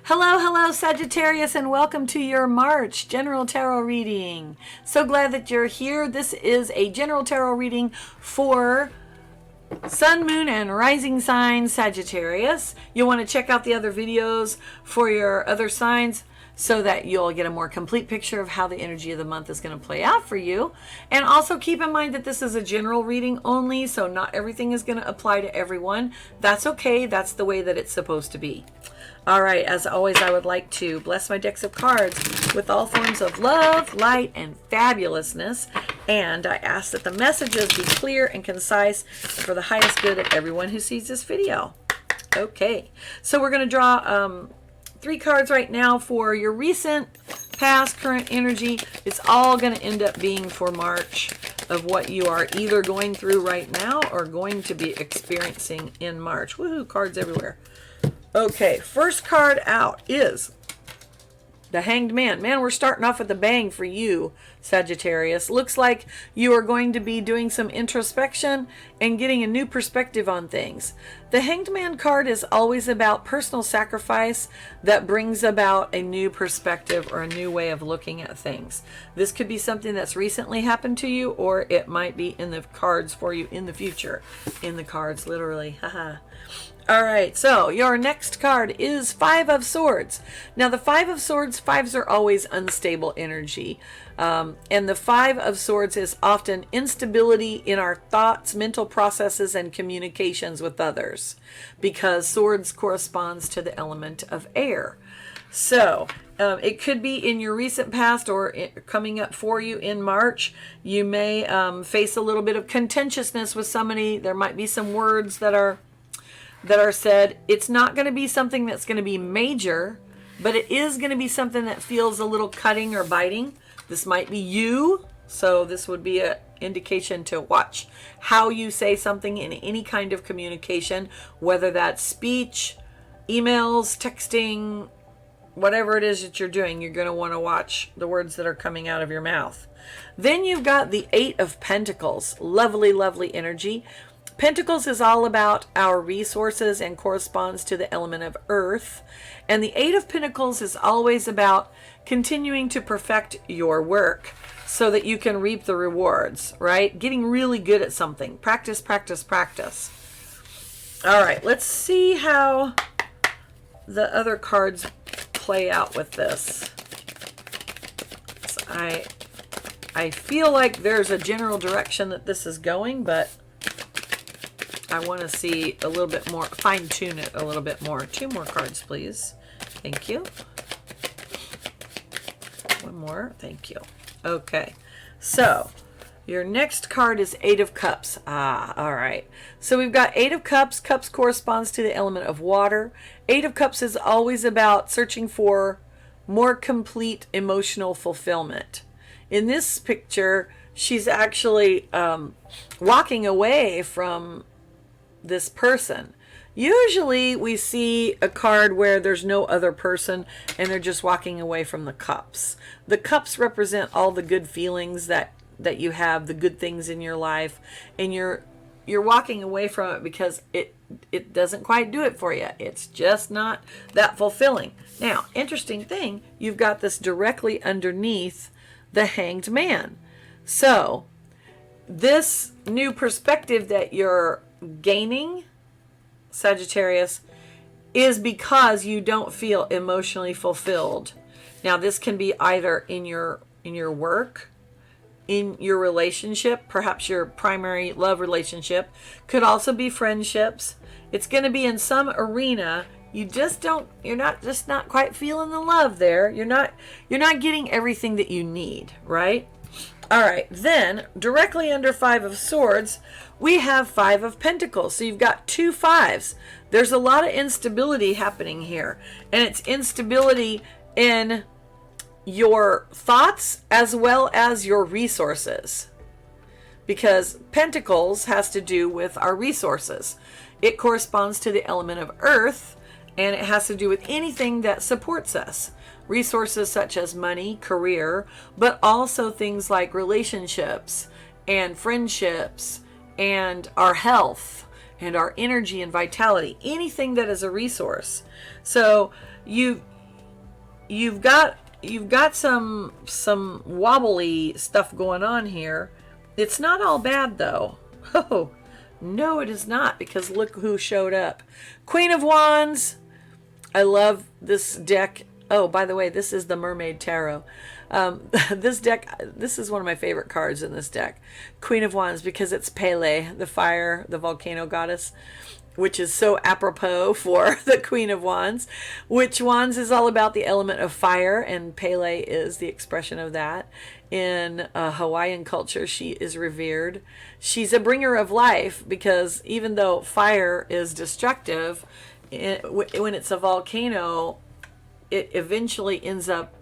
Hello, hello, Sagittarius, and welcome to your March General Tarot reading. So glad that you're here. This is a General Tarot reading for Sun, Moon, and Rising signs, Sagittarius. You'll want to check out the other videos for your other signs so that you'll get a more complete picture of how the energy of the month is going to play out for you. And also keep in mind that this is a general reading only, so not everything is going to apply to everyone. That's okay. That's the way that it's supposed to be. All right, as always, I would like to bless my decks of cards with all forms of love, light, and fabulousness. And I ask that the messages be clear and concise for the highest good of everyone who sees this video. Okay, so we're going to draw 3 cards right now for your recent, past, current energy. It's all going to end up being for March of what you are either going through right now or going to be experiencing in March. Woohoo, cards everywhere. Okay, first card out is the Hanged Man. Man, we're starting off with a bang for you, Sagittarius. Looks like you are going to be doing some introspection and getting a new perspective on things. The Hanged Man card is always about personal sacrifice that brings about a new perspective or a new way of looking at things. This could be something that's recently happened to you, or it might be in the cards for you in the future. In the cards, literally. Haha. All right, so your next card is 5 of Swords. Now, the 5 of Swords, 5s are always unstable energy. And the 5 of Swords is often instability in our thoughts, mental processes, and communications with others, because swords corresponds to the element of air. So it could be in your recent past or coming up for you in March. You may face a little bit of contentiousness with somebody. There might be some words that are said. It's not going to be something that's going to be major, but it is going to be something that feels a little cutting or biting. This might be you, so this would be an indication to watch how you say something in any kind of communication, whether that's speech, emails, texting, whatever it is that you're doing. You're going to want to watch the words that are coming out of your mouth. Then you've got the 8 of Pentacles. Lovely, lovely energy. Pentacles is all about our resources and corresponds to the element of earth. And the 8 of Pentacles is always about continuing to perfect your work so that you can reap the rewards, right? Getting really good at something. Practice, practice, practice. All right, let's see how the other cards play out with this. So I feel like there's a general direction that this is going, but I want to see a little bit more, fine-tune it a little bit more. 2 more cards, please. Thank you. 1 more. Thank you. Okay. So, your next card is 8 of Cups. All right. So, we've got 8 of Cups. Cups corresponds to the element of water. 8 of Cups is always about searching for more complete emotional fulfillment. In this picture, she's actually walking away from this person. Usually we see a card where there's no other person and they're just walking away from the cups. The cups represent all the good feelings that you have, the good things in your life, and you're walking away from it because it doesn't quite do it for you. It's just not that fulfilling. Now, interesting thing, you've got this directly underneath the Hanged Man. So this new perspective that you're gaining, Sagittarius, is because you don't feel emotionally fulfilled. Now, this can be either in your work, in your relationship, perhaps your primary love relationship, could also be friendships. It's going to be in some arena. You're not quite feeling the love there. You're not getting everything that you need, right? All right, then directly under 5 of Swords, we have 5 of Pentacles. So you've got 2 5s. There's a lot of instability happening here. And it's instability in your thoughts as well as your resources. Because Pentacles has to do with our resources. It corresponds to the element of earth, and it has to do with anything that supports us. Resources such as money, career, but also things like relationships and friendships and our health and our energy and vitality, anything that is a resource. So you've got some wobbly stuff going on here. It's not all bad though. Oh, no, it is not, because look who showed up. Queen of Wands. I love this deck. Oh, by the way, this is the Mermaid Tarot. This deck, this is one of my favorite cards in this deck. Queen of Wands, because it's Pele, the fire, the volcano goddess, which is so apropos for the Queen of Wands, which Wands is all about the element of fire, and Pele is the expression of that. In Hawaiian culture, she is revered. She's a bringer of life, because even though fire is destructive, when it's a volcano, it eventually ends up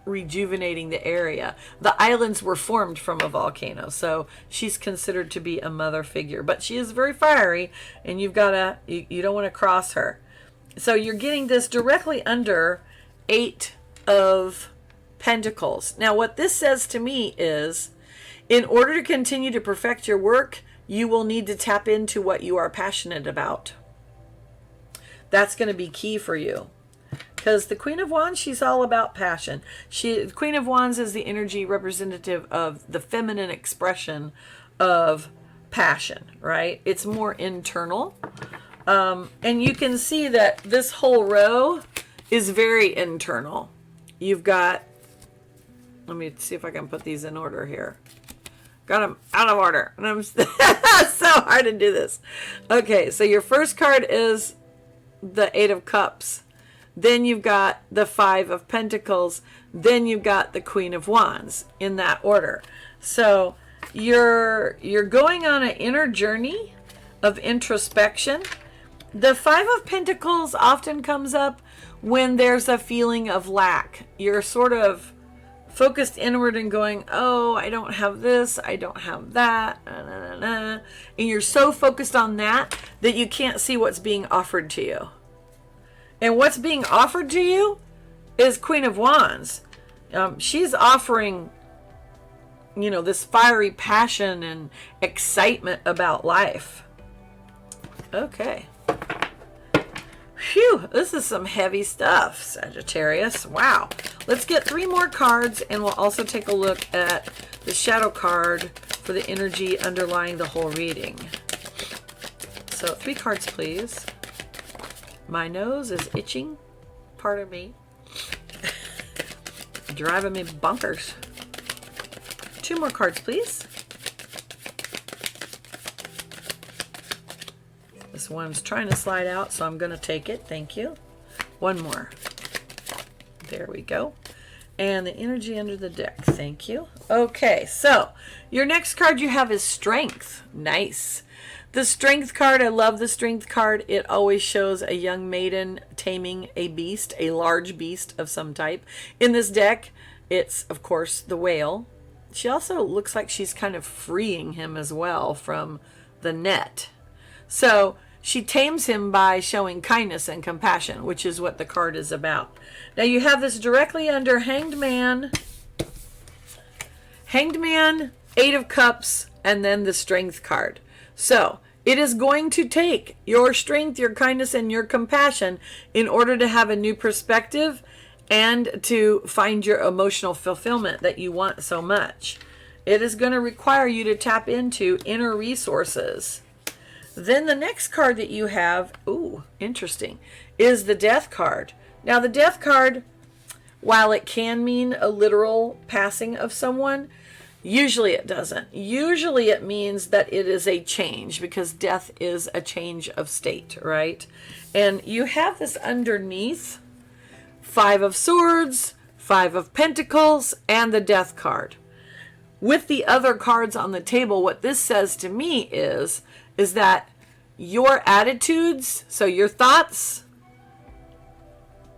rejuvenating the area. The islands were formed from a volcano, so she's considered to be a mother figure, but she is very fiery, and you don't want to cross her. So you're getting this directly under 8 of Pentacles. Now what this says to me is, in order to continue to perfect your work, you will need to tap into what you are passionate about. That's going to be key for you. Because the Queen of Wands, she's all about passion. The Queen of Wands is the energy representative of the feminine expression of passion, right? It's more internal. And you can see that this whole row is very internal. You've got, let me see if I can put these in order here. Got them out of order. And I'm so hard to do this. Okay, so your first card is the 8 of Cups. Then you've got the 5 of Pentacles. Then you've got the Queen of Wands, in that order. So you're going on an inner journey of introspection. The 5 of Pentacles often comes up when there's a feeling of lack. You're sort of focused inward and going, oh, I don't have this, I don't have that, and you're so focused on that that you can't see what's being offered to you. And what's being offered to you is Queen of Wands. She's offering, this fiery passion and excitement about life. Okay. Phew, this is some heavy stuff, Sagittarius. Wow. Let's get 3 more cards, and we'll also take a look at the shadow card for the energy underlying the whole reading. So 3 cards, please. My nose is itching. Pardon me. Driving me bonkers. 2 more cards, please. This one's trying to slide out, so I'm going to take it. Thank you. 1 more. There we go. And the energy under the deck. Thank you. Okay, so your next card you have is Strength. Nice. The Strength card, I love the Strength card. It always shows a young maiden taming a beast, a large beast of some type. In this deck, it's, of course, the whale. She also looks like she's kind of freeing him as well from the net. So she tames him by showing kindness and compassion, which is what the card is about. Now you have this directly under Hanged Man, 8 of Cups, and then the Strength card. So it is going to take your strength, your kindness, and your compassion in order to have a new perspective and to find your emotional fulfillment that you want so much. It is going to require you to tap into inner resources. Then the next card that you have, ooh, interesting, is the Death card. Now the Death card, while it can mean a literal passing of someone, usually it doesn't. Usually it means that it is a change, because death is a change of state, right? And you have this underneath 5 of Swords, 5 of Pentacles, and the Death card. With the other cards on the table, what this says to me is that your attitudes, so your thoughts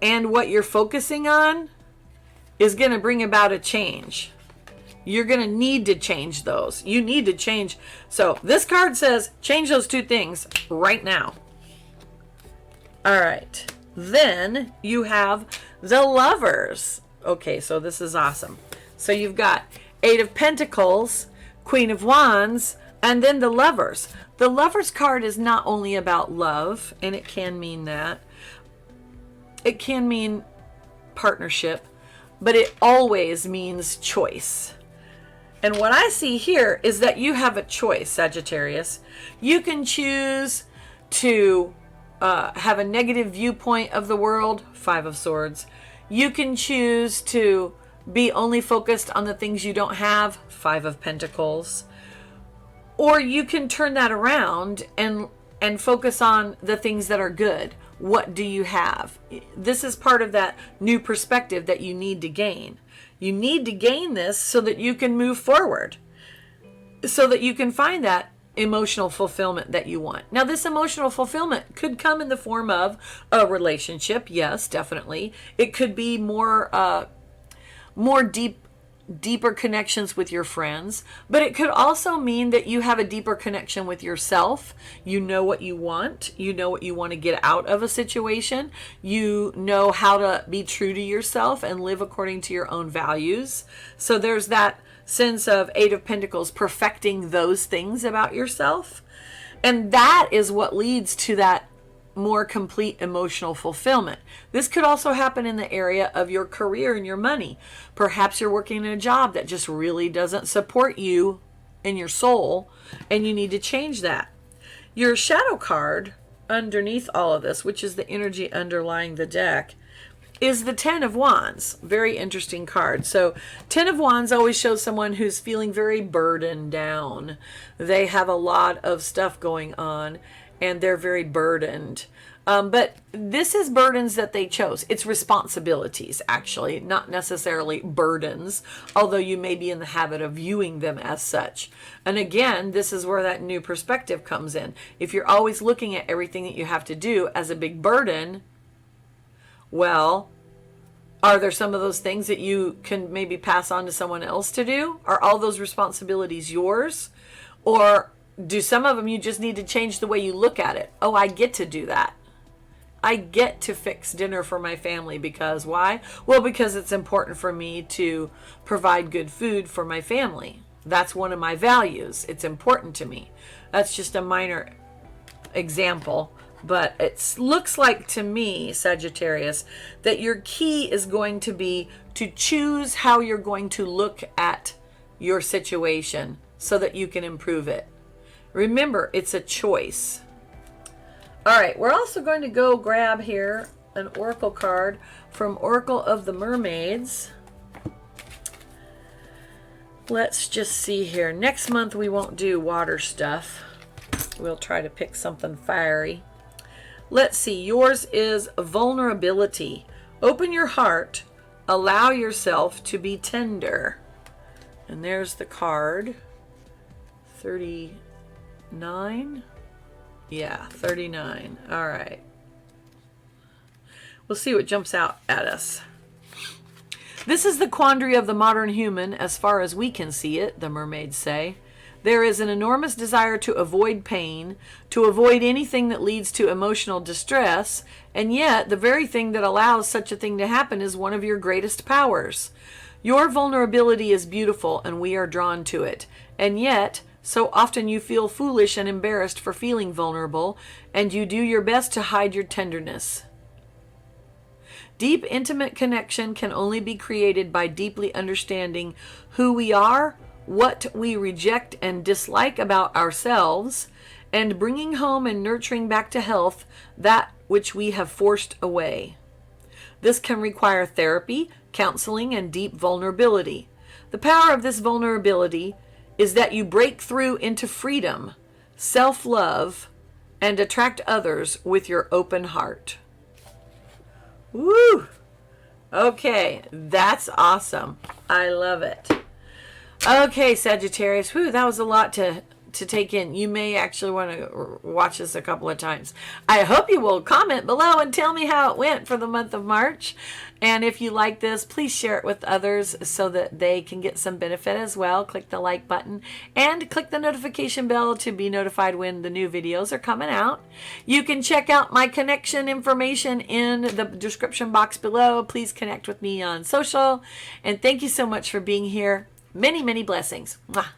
and what you're focusing on, is going to bring about a change. You're going to need to change those. You need to change. So this card says change those 2 things right now. All right. Then you have the Lovers. Okay, so this is awesome. So you've got 8 of Pentacles, Queen of Wands, and then the Lovers. The Lovers card is not only about love, and it can mean that. It can mean partnership, but it always means choice. And what I see here is that you have a choice, Sagittarius. You can choose to have a negative viewpoint of the world, Five of Swords. You can choose to be only focused on the things you don't have, Five of Pentacles. Or you can turn that around and focus on the things that are good. What do you have? This is part of that new perspective that you need to gain. You need to gain this so that you can move forward, so that you can find that emotional fulfillment that you want. Now, this emotional fulfillment could come in the form of a relationship. Yes, definitely. It could be more deeper connections with your friends, but it could also mean that you have a deeper connection with yourself. You know what you want. You know what you want to get out of a situation. You know how to be true to yourself and live according to your own values. So there's that sense of Eight of Pentacles, perfecting those things about yourself. And that is what leads to that more complete emotional fulfillment. This could also happen in the area of your career and your money. Perhaps you're working in a job that just really doesn't support you in your soul, and you need to change that. Your shadow card underneath all of this, which is the energy underlying the deck, is the Ten of Wands. Very interesting card. So Ten of Wands always shows someone who's feeling very burdened down. They have a lot of stuff going on, and they're very burdened. But this is burdens that they chose. It's responsibilities, actually, not necessarily burdens, although you may be in the habit of viewing them as such. And again, this is where that new perspective comes in. If you're always looking at everything that you have to do as a big burden, well, are there some of those things that you can maybe pass on to someone else to do? Are all those responsibilities yours? Or do some of them you just need to change the way you look at it? Oh, I get to do that. I get to fix dinner for my family because why? Well, because it's important for me to provide good food for my family. That's one of my values. It's important to me. That's just a minor example, but it looks like to me, Sagittarius, that your key is going to be to choose how you're going to look at your situation so that you can improve it. Remember, it's a choice. All right, we're also going to go grab here an oracle card from Oracle of the Mermaids. Let's just see here. Next month we won't do water stuff. We'll try to pick something fiery. Let's see. Yours is vulnerability. Open your heart. Allow yourself to be tender. And there's the card. 39. Yeah, 39. All right. We'll see what jumps out at us. This is the quandary of the modern human as far as we can see it, the mermaids say. There is an enormous desire to avoid pain, to avoid anything that leads to emotional distress, and yet the very thing that allows such a thing to happen is one of your greatest powers. Your vulnerability is beautiful, and we are drawn to it. And yet, so often you feel foolish and embarrassed for feeling vulnerable, and you do your best to hide your tenderness. Deep, intimate connection can only be created by deeply understanding who we are, what we reject and dislike about ourselves, and bringing home and nurturing back to health that which we have forced away. This can require therapy, counseling, and deep vulnerability. The power of this vulnerability is that you break through into freedom, self-love, and attract others with your open heart. Woo! Okay, that's awesome. I love it. Okay, Sagittarius. Whew, that was a lot to take in. You may actually want to watch this a couple of times. I hope you will comment below and tell me how it went for the month of March. And if you like this, please share it with others so that they can get some benefit as well. Click the like button and click the notification bell to be notified when the new videos are coming out. You can check out my connection information in the description box below. Please connect with me on social. And thank you so much for being here. Many, many blessings. Mwah.